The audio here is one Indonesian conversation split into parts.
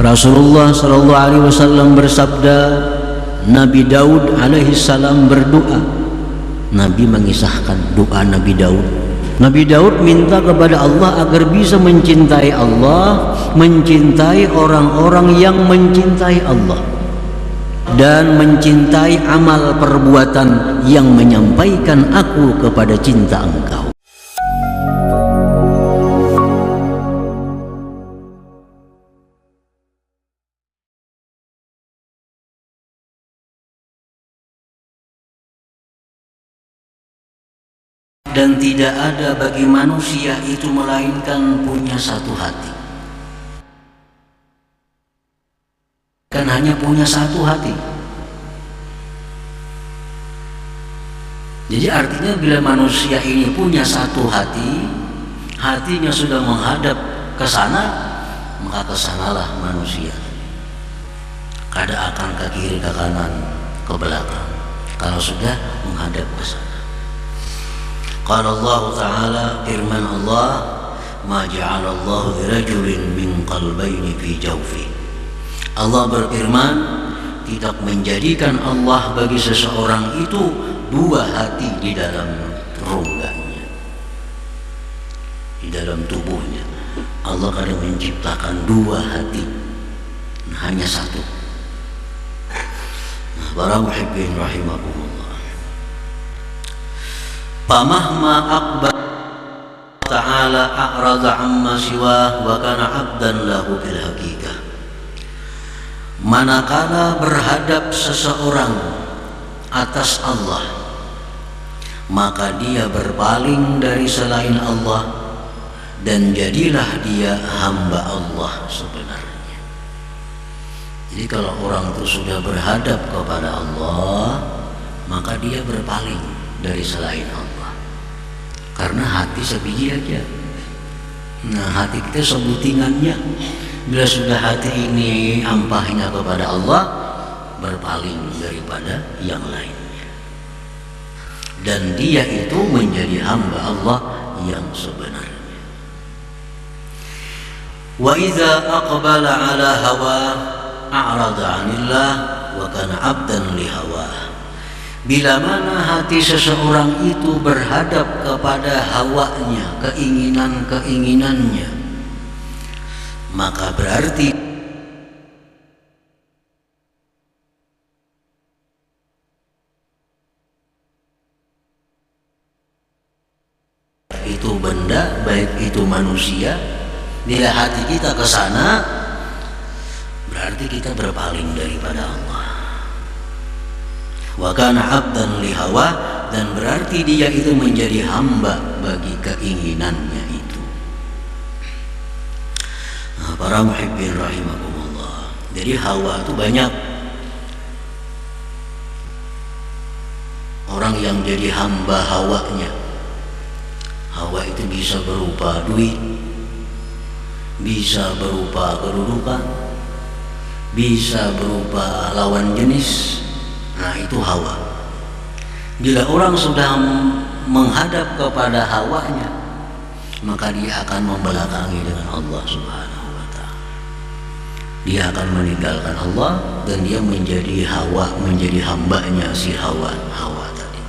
Rasulullah sallallahu alaihi wasallam bersabda, Nabi Daud alaihi salam berdoa. Nabi mengisahkan doa Nabi Daud. Nabi Daud minta kepada Allah agar bisa mencintai Allah, mencintai orang-orang yang mencintai Allah, dan mencintai amal perbuatan yang menyampaikan aku kepada cinta Engkau. Dan tidak ada bagi manusia itu melainkan punya satu hati. Kan hanya punya satu hati. Jadi artinya bila manusia ini punya satu hati, hatinya sudah menghadap ke sana, maka ke sanalah manusia. Kada akan ke kiri, ke kanan, ke belakang. Kalau sudah menghadap ke sana. Qala Allah Ta'ala, firman Allah, ma ja'alallahu lirajulin min qalbayni fi jawfi. Allah berfirman, tidak menjadikan Allah bagi seseorang itu dua hati di dalam rongganya, di dalam tubuhnya. Allah kadang menciptakan dua hati, hanya satu. Nah, para muhibbin rahimahumullah, famahma akbar ta'ala a'rada amma siwah wa kana abdan lahu bil haqiqah. Manakala berhadap seseorang atas Allah, maka dia berpaling dari selain Allah dan jadilah dia hamba Allah sebenarnya. Jadi kalau orang itu sudah berhadap kepada Allah, maka dia berpaling dari selain Allah. Karena hati sebiji aja. Nah, hati kita sebutingannya. Bila sudah hati ini ampahnya kepada Allah, berpaling daripada yang lainnya, dan dia itu menjadi hamba Allah yang sebenarnya. Wa idza aqbala ala hawa a'rada 'anillah wa kana 'abdan li hawa. Bila mana hati seseorang itu berhadap kepada hawanya, keinginan-keinginannya, maka berarti itu benda, baik itu manusia, bila hati kita ke sana, berarti kita berpaling daripada Allah. Wa kana 'abdan li hawa, dan berarti dia itu menjadi hamba bagi keinginannya itu. Nah, para muhibbin rahimahumullah, jadi hawa itu banyak. Orang yang jadi hamba hawanya. Hawa itu bisa berupa duit, bisa berupa kedudukan, bisa berupa lawan jenis. Nah, itu hawa. Bila orang sudah menghadap kepada hawanya, maka dia akan membelakangi dengan Allah Subhanahu wa ta'ala. Dia akan meninggalkan Allah dan dia menjadi hawa, menjadi hambanya si hawa tadi.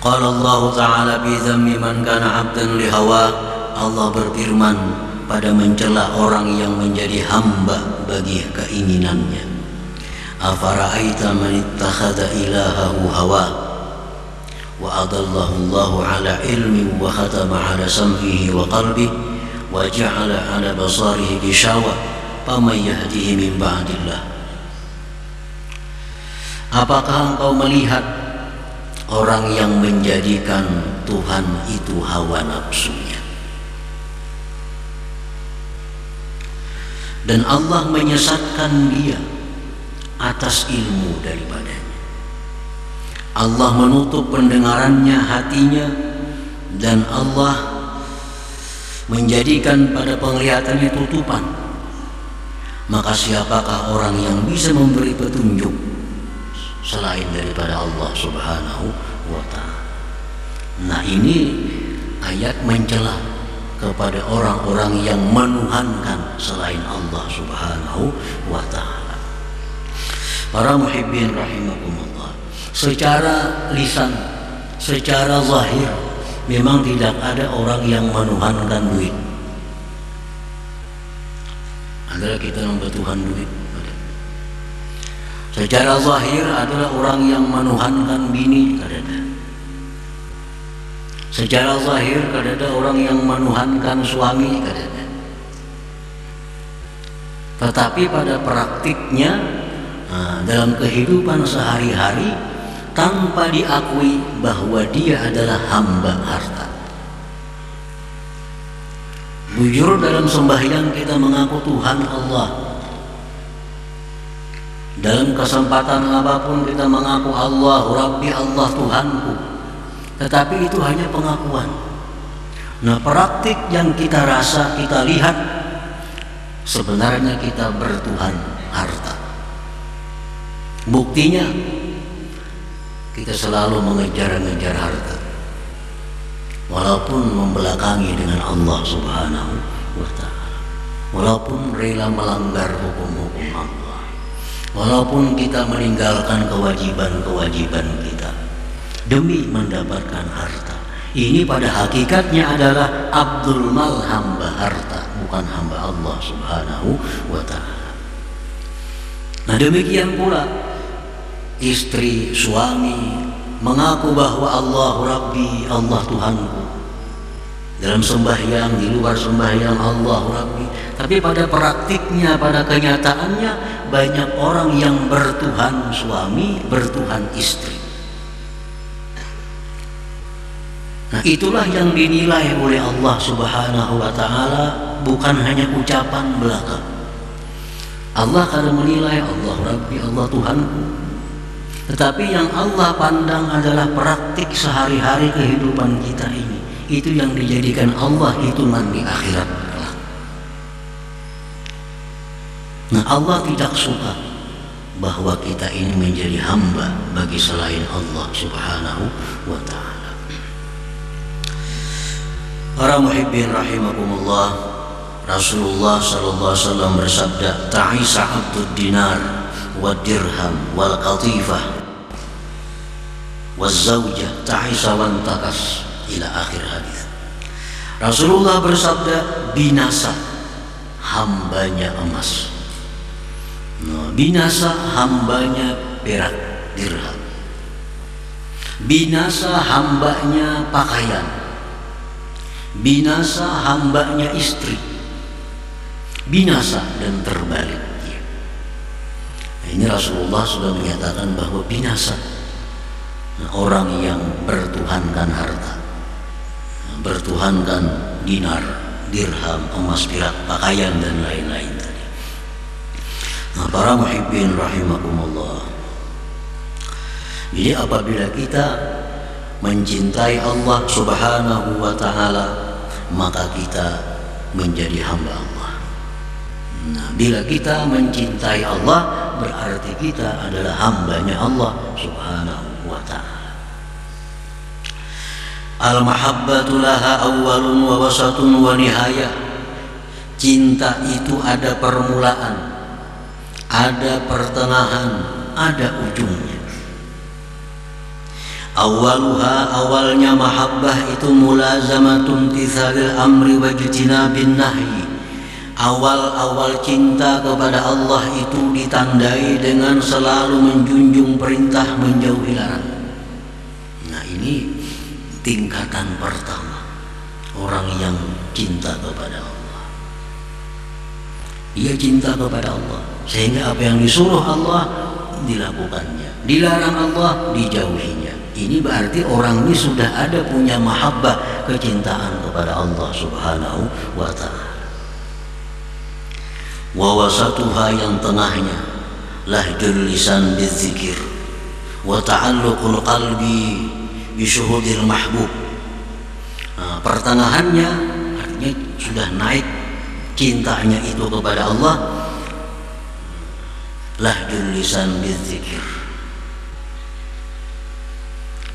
Qala Allah Ta'ala bi dhammi man kana 'abdan li hawa. Allah berfirman pada mencela orang yang menjadi hamba bagi keinginannya. Afara'aita man ittakhadha ilahahu hawa wa adallahu Allahu ala ilmi wa khatama ala sam'ihi wa qalbihi wa ja'ala ala basarihi gishawa faman yahdihi min ba'dillah. Apakah engkau melihat orang yang menjadikan Tuhan itu hawa nafsunya, dan Allah menyesatkan dia atas ilmu daripadanya. Allah menutup pendengarannya, hatinya, dan Allah menjadikan pada penglihatannya tutupan. Maka siapakah orang yang bisa memberi petunjuk selain daripada Allah Subhanahu wa ta'ala? Nah, ini ayat mencela kepada orang-orang yang menuhankan selain Allah Subhanahu wa ta'ala. Para muhibbin rahimakumullah, secara lisan, secara zahir memang tidak ada orang yang menuhankan duit. Adalah kita yang bertuhan duit. Secara zahir adalah orang yang menuhankan bini, kadada. Secara zahir kadada orang yang menuhankan suami, kadada. Tetapi pada praktiknya, dalam kehidupan sehari-hari, tanpa diakui bahwa dia adalah hamba harta. Bujur dalam sembahyang kita mengaku Tuhan Allah. Dalam kesempatan apapun kita mengaku Allah Rabbi, Allah Tuhanku. Tetapi itu hanya pengakuan. Nah, praktik yang kita rasa, kita lihat, sebenarnya kita bertuhan harta. Buktinya kita selalu mengejar-ngejar harta, walaupun membelakangi dengan Allah Subhanahu wa ta'ala, walaupun rela melanggar hukum-hukum Allah, walaupun kita meninggalkan kewajiban-kewajiban kita demi mendapatkan harta. Ini pada hakikatnya adalah abdul mal, hamba harta, bukan hamba Allah Subhanahu wa ta'ala. Nah, demikian pula istri, suami mengaku bahwa Allah Rabbi, Allah Tuhanku. Dalam sembahyang, di luar sembahyang, Allah Rabbi. Tapi pada praktiknya, pada kenyataannya, banyak orang yang bertuhan suami, bertuhan istri. Nah, itulah yang dinilai oleh Allah Subhanahu wa ta'ala, bukan hanya ucapan belaka. Allah kadang menilai Allah Rabbi, Allah Tuhanku. Tetapi yang Allah pandang adalah praktik sehari-hari kehidupan kita ini. Itu yang dijadikan Allah hitungan di akhirat. Nah, Allah tidak suka bahwa kita ini menjadi hamba bagi selain Allah Subhanahu wa ta'ala. Para muhibbin rahimakumullah, Rasulullah sallallahu alaihi wasallam bersabda, ta'isa abdud dinar wad dirham wal qatifah waz zaujah ta'isa wan takas, ila akhir hadis. Rasulullah bersabda, binasa hambanya emas, binasa hambanya perak dirham, binasa hambanya pakaian, binasa hambanya istri, binasa dan terbalik. Nah, ini Rasulullah sudah menyatakan bahwa binasa orang yang bertuhankan harta, bertuhankan dinar, dirham, emas, perak, pakaian dan lain-lain tadi. Nah, para muhibbin rahimakumullah, jadi apabila kita mencintai Allah Subhanahu wa ta'ala, maka kita menjadi hamba Allah. Nah, bila kita mencintai Allah, berarti kita adalah hambanya Allah Subhanahu wa ta'ala. Al-mahabbatu laha awwalun wa wasatun wa nihayah. Cinta itu ada permulaan, ada pertengahan, ada ujungnya. Awaluha, awalnya mahabbah itu mulazamatun tithalil amri wa jtinabin nahyi. Awal-awal cinta kepada Allah itu ditandai dengan selalu menjunjung perintah, menjauhi larangan. Nah, ini tingkatan pertama orang yang cinta kepada Allah. Dia cinta kepada Allah sehingga apa yang disuruh Allah dilakukannya, dilarang Allah dijauhinya. Ini berarti orang ini sudah ada punya mahabbah, kecintaan kepada Allah Subhanahu wa ta'ala. Wa wasatuha, yang tengahnya, lahjul lisan bidzikir wa ta'alluqul qalbi bisyuhudil mahbub. Nah, pertengahannya artinya sudah naik cintanya itu kepada Allah, lahjul lisan bidzikir,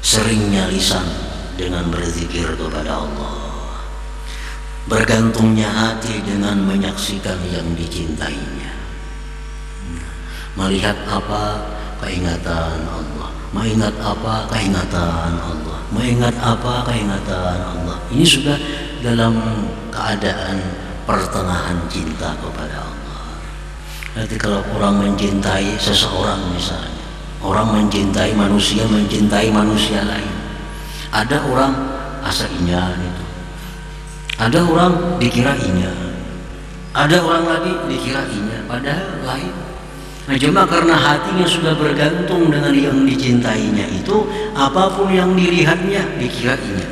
seringnya lisan dengan berzikir kepada Allah. Bergantungnya hati dengan menyaksikan yang dicintainya. Melihat apa, keingatan Allah. Mengingat apa, keingatan Allah. Mengingat apa, keingatan Allah. Ini sudah dalam keadaan pertengahan cinta kepada Allah. Nanti kalau orang mencintai seseorang misalnya, orang mencintai manusia lain. Ada orang asainya itu. Ada orang dikirainya, ada orang lagi dikirainya, padahal lain. Nah, cuma karena hatinya sudah bergantung dengan yang dicintainya itu, apapun yang dilihatnya dikirainya.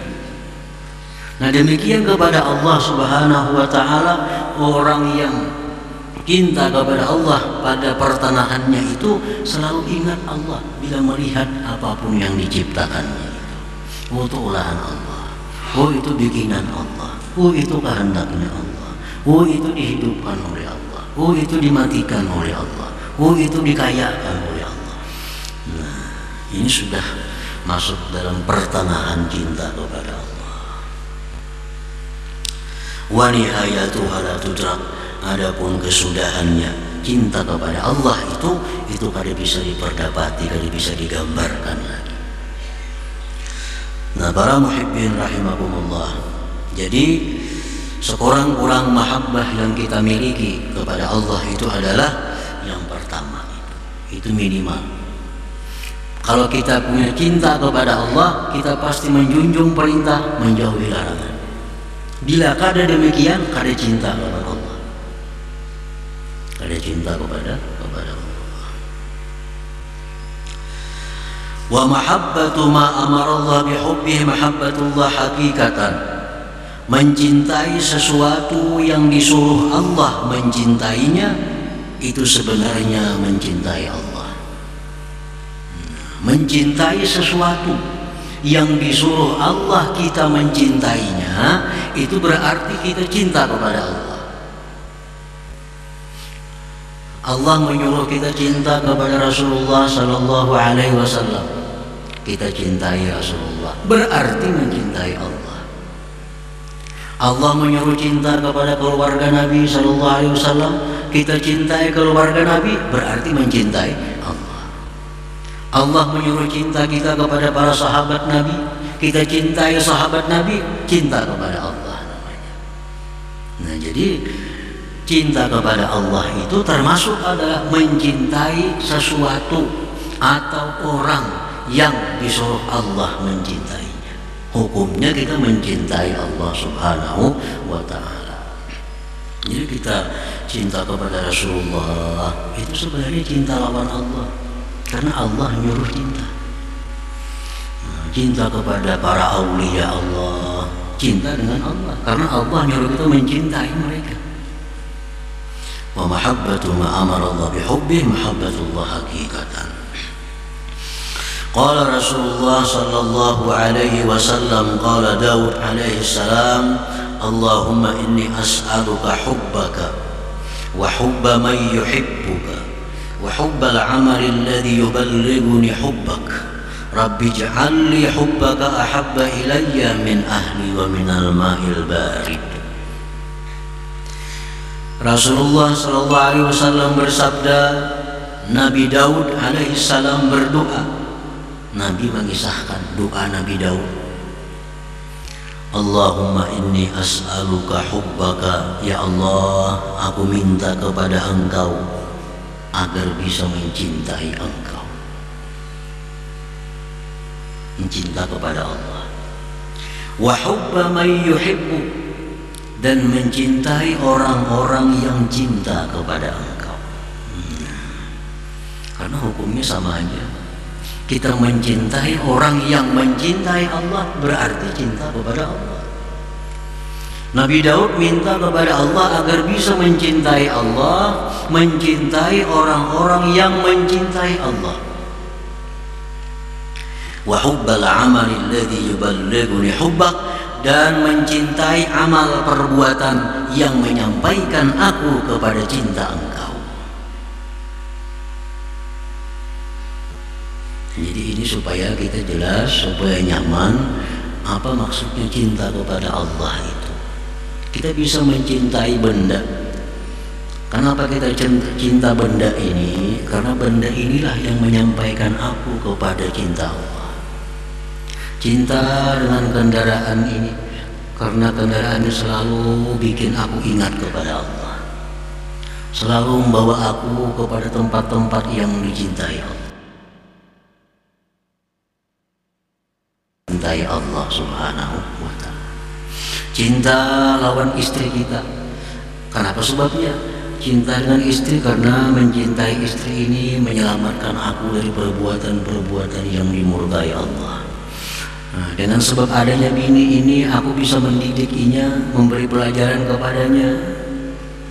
Nah, demikian kepada Allah Subhanahu wa Ta'ala, orang yang cinta kepada Allah pada pertengahannya itu selalu ingat Allah bila melihat apapun yang diciptakannya. Oh, itu olahan Allah, oh itu bikinan Allah. Oh, itu kehendaknya Allah. Oh, itu dihidupkan oleh Allah. Oh, itu dimatikan oleh Allah. Oh, itu dikayakan oleh Allah. Nah, ini sudah masuk dalam pertengahan cinta kepada Allah. Wa nihayatuha la tudrak. Adapun kesudahannya cinta kepada Allah itu kada bisa diperdapati, kada bisa digambarkan lagi. Nah, para muhibbin rahimakumullah. Jadi sekurang-kurang mahabbah yang kita miliki kepada Allah itu adalah yang pertama, itu minimal. Kalau kita punya cinta kepada Allah, kita pasti menjunjung perintah, menjauhi larangan. Bila kada demikian, kada cinta kepada Allah, kada cinta kepada Allah. Wa mahabbatu ma amara Allah bihubbihi mahabbatullah hakikatan. Mencintai sesuatu yang disuruh Allah mencintainya, itu sebenarnya mencintai Allah. Mencintai sesuatu yang disuruh Allah kita mencintainya, itu berarti kita cinta kepada Allah. Allah menyuruh kita cinta kepada Rasulullah Sallallahu Alaihi Wasallam, kita cintai Rasulullah, berarti mencintai Allah. Allah menyuruh cinta kepada keluarga Nabi Sallallahu Alaihi Wasallam, kita cintai keluarga Nabi, berarti mencintai Allah. Allah menyuruh cinta kita kepada para sahabat Nabi, kita cintai sahabat Nabi, cinta kepada Allah namanya. Nah, jadi cinta kepada Allah itu termasuk adalah mencintai sesuatu atau orang yang disuruh Allah mencintainya. Hukumnya kita mencintai Allah Subhanahu wa Ta'ala. Jadi kita cinta kepada Rasulullah itu sebenarnya cinta lawan Allah, karena Allah nyuruh cinta. Cinta kepada para aulia Allah, cinta dengan Allah, karena Allah nyuruh kita mencintai mereka. Wa mahabbatu ma amara Allah bihubbihi mahabbatullah hakikatan. Qala Rasulullah sallallahu alaihi wasallam, qala Daud alaihi salam, Allahumma inni as'aluka hubbaka wa hubba man yuhibbuka wa hubbal amali alladhi yuballighuni hubbak. Rabbi ij'al li hubbaka ahabba ilayya min ahli wa minal ma'il barid. Rasulullah sallallahu alaihi wasallam bersabda, Nabi Daud alaihi salam berdoa. Nabi mengisahkan doa Nabi Daud. Allahumma inni as'aluka hubbaka, ya Allah, aku minta kepada Engkau agar bisa mencintai Engkau. Mencinta kepada Allah. Wa hubba man yuhibbu, dan mencintai orang-orang yang cinta kepada Engkau. Karena hukumnya sama aja. Kita mencintai orang yang mencintai Allah, berarti cinta kepada Allah. Nabi Daud minta kepada Allah agar bisa mencintai Allah, mencintai orang-orang yang mencintai Allah. Wa hubbal amali alladhi yuballighuni hubbak, dan mencintai amal perbuatan yang menyampaikan aku kepada cinta Engkau. Jadi ini supaya kita jelas, supaya nyaman apa maksudnya cinta kepada Allah itu. Kita bisa mencintai benda. Kenapa kita cinta benda ini? Karena benda inilah yang menyampaikan aku kepada cinta Allah. Cinta dengan kendaraan ini, karena kendaraan ini selalu bikin aku ingat kepada Allah, selalu membawa aku kepada tempat-tempat yang dicintai Allah. Cintai Allah subhanahu wa ta'ala. Cinta lawan istri kita. Kenapa sebabnya? Cinta dengan istri karena mencintai istri ini menyelamatkan aku dari perbuatan-perbuatan yang dimurkai Allah. Nah, dengan sebab adanya bini ini aku bisa mendidiknya, memberi pelajaran kepadanya,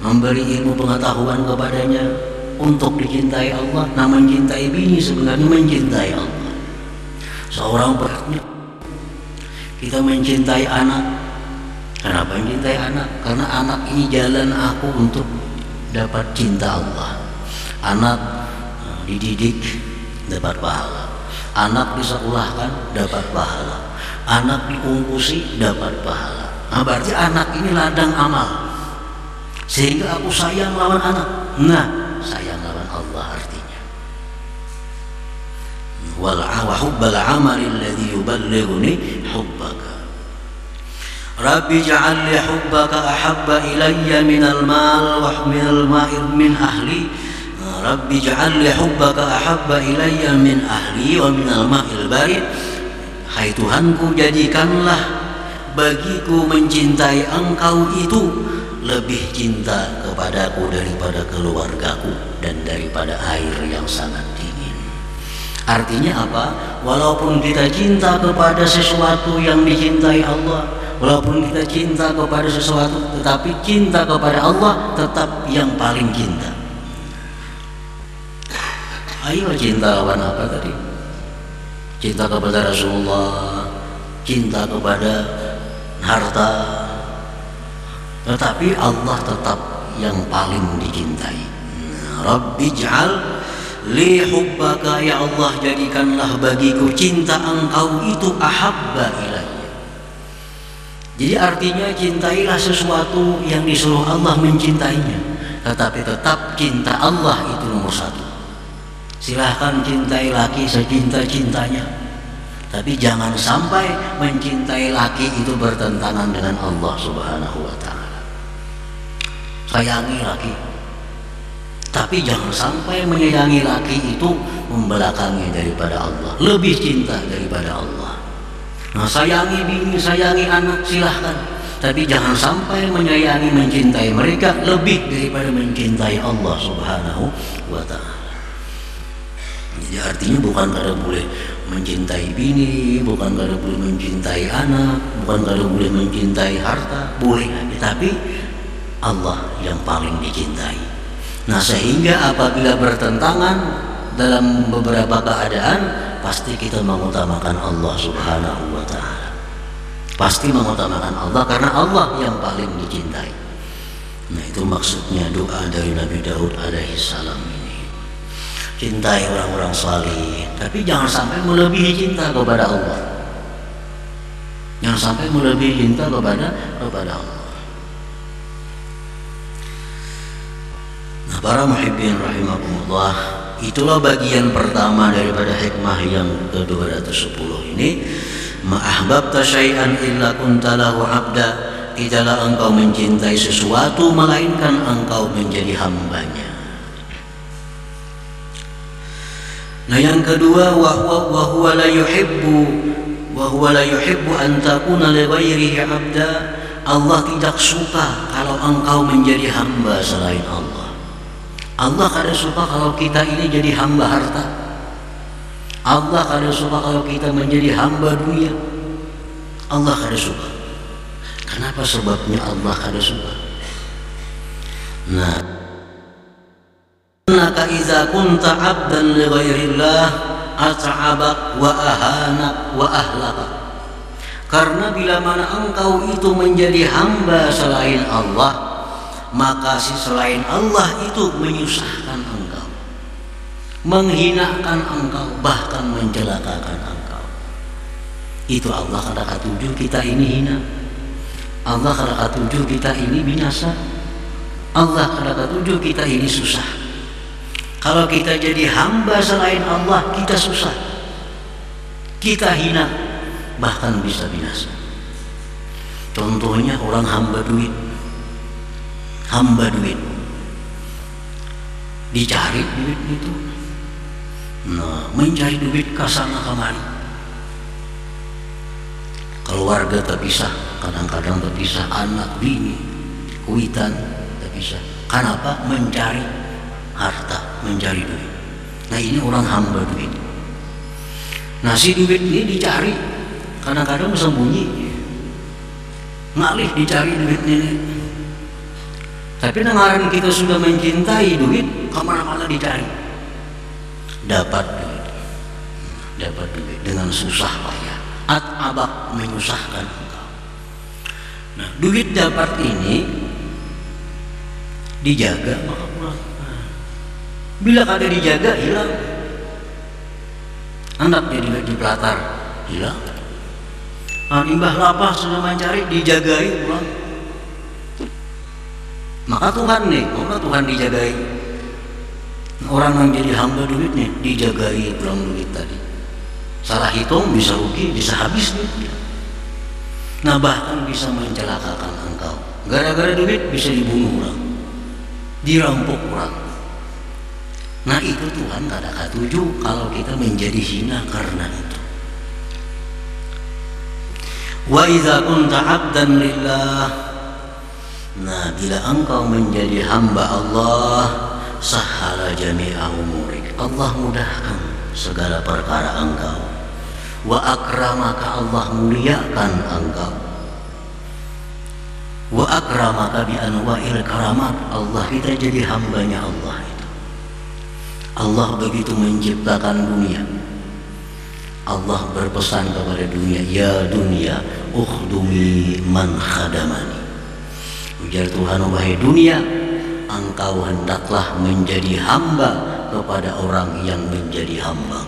memberi ilmu pengetahuan kepadanya untuk dicintai Allah. Nah, mencintai bini sebenarnya mencintai Allah. Seorang perempuan, kita mencintai anak. Kenapa mencintai anak? Karena anak ini jalan aku untuk dapat cinta Allah. Anak dididik dapat pahala, anak disekolahkan dapat pahala, anak diungkusi dapat pahala. Nah, berarti anak ini ladang amal, sehingga aku sayang lawan anak. Nah, sayang lawan Allah artinya wa hubbal amali alladhi yuballighuni hubbaka. Rabbi ja'alli hubbaka ahabba ilayya minal mal wa minal ma'ir min ahli. Rabbi ja'alli hubbaka ahabba ilayya min ahli wa minal ma'il barid. Hai Tuhanku, jadikanlah bagiku mencintai Engkau itu lebih cinta kepadaku daripada keluargaku dan daripada air yang sangat dingin. Artinya apa? Walaupun kita cinta kepada sesuatu yang dicintai Allah, walaupun kita cinta kepada sesuatu, tetapi cinta kepada Allah tetap yang paling cinta. Ayo, cinta lawan apa tadi? Cinta kepada Rasulullah, cinta kepada harta, tetapi Allah tetap yang paling dicintai. Rabbi ij'al li hubbaka, ya Allah, jadikanlah bagiku cinta Engkau itu ahabba ilayya. Jadi artinya cintailah sesuatu yang disuruh Allah mencintainya, tetapi tetap cinta Allah itu nomor satu. Silahkan cintai laki secinta-cintanya, tapi jangan sampai mencintai laki itu bertentangan dengan Allah subhanahu wa ta'ala. Sayangi laki, tapi jangan sampai menyayangi laki itu membelakangi daripada Allah, lebih cinta daripada Allah. Nah, sayangi bini, sayangi anak silahkan, tapi jangan sampai menyayangi, mencintai mereka lebih daripada mencintai Allah subhanahu wa ta'ala. Jadi artinya bukan kada boleh mencintai bini, bukan kada boleh mencintai anak, bukan kada boleh mencintai harta, boleh, tapi Allah yang paling dicintai. Nah, sehingga apabila bertentangan dalam beberapa keadaan, pasti kita mengutamakan Allah subhanahu wa ta'ala. Pasti mengutamakan Allah karena Allah yang paling dicintai. Nah, itu maksudnya doa dari Nabi Daud alaihi salam ini. Cintai orang-orang salih, tapi jangan sampai melebihi cinta kepada Allah. Jangan sampai melebihi cinta kepada Allah. Nah, para muhibbin rahimakumullah, itulah bagian pertama daripada hikmah yang ke-210 ini. Ma'ahbabta syai'an illa kunta lahu 'abda. Tidaklah engkau mencintai sesuatu melainkan engkau menjadi hambanya. Nah, yang kedua, wa huwa la yuhibbu an takuna li ghairihi 'abda. Allah tidak suka kalau engkau menjadi hamba selain Allah. Allah kada suka kalau kita ini jadi hamba harta. Allah kada suka kalau kita menjadi hamba dunia. Allah kada suka. Kenapa sebabnya Allah kada suka? Nah, innaka idza kunta 'abdan li ghairillah at'abak wa ahanak wa ahlaka. Karena bila mana engkau itu menjadi hamba selain Allah, maka si selain Allah itu menyusahkan engkau, menghinakan engkau, bahkan mencelakakan engkau. Itu Allah kada katuju kita ini hina, Allah kada katuju kita ini binasa. Allah kada katuju kita ini susah. Kalau kita jadi hamba selain Allah, kita susah, kita hina, bahkan bisa binasa. Contohnya orang hamba duit, dicari duit itu, mencari duit kasana kemari, keluarga terpisah, kadang-kadang terpisah, anak bini kuitan terpisah. Kenapa? Mencari harta, mencari duit. Nah ini orang hamba duit. Nah si duit ini dicari, kadang-kadang sembunyi, ngalih dicari duit ini. Tapi dengaran kita sudah mencintai duit, kemana-mana dicari, dapat duit dengan susah payah, abak menyusahkan engkau. Nah duit dapat ini dijaga maka pulang. Bila kada dijaga hilang, anak jadi di pelatar hilang. Imbah lapah sudah mencari, dijagai pulang. Maka Tuhan nih, maka Tuhan dijagai. Orang yang jadi hamba duit nih dijagai pulang duit tadi. Salah hitung bisa rugi, bisa habis duitnya. Nah bahkan bisa mencelakakan engkau. Gara-gara duit bisa dibunuh orang, dirampok orang. Nah itu Tuhan kada katuju kalau kita menjadi hina karena itu. Wa idza kunta 'abdan lillah, nah bila engkau menjadi hamba Allah, sahala jami'a umurik, Allah mudahkan segala perkara engkau. Wa akramaka, Allah muliakan engkau. Wa akramaka bi anwa'il karamat, Allah kita jadi hambanya Allah. Allah begitu menciptakan dunia, Allah berpesan kepada dunia, ya dunia ukhdumi man khadamani. Ujar Tuhan, wahai dunia, engkau hendaklah menjadi hamba kepada orang yang menjadi hamba.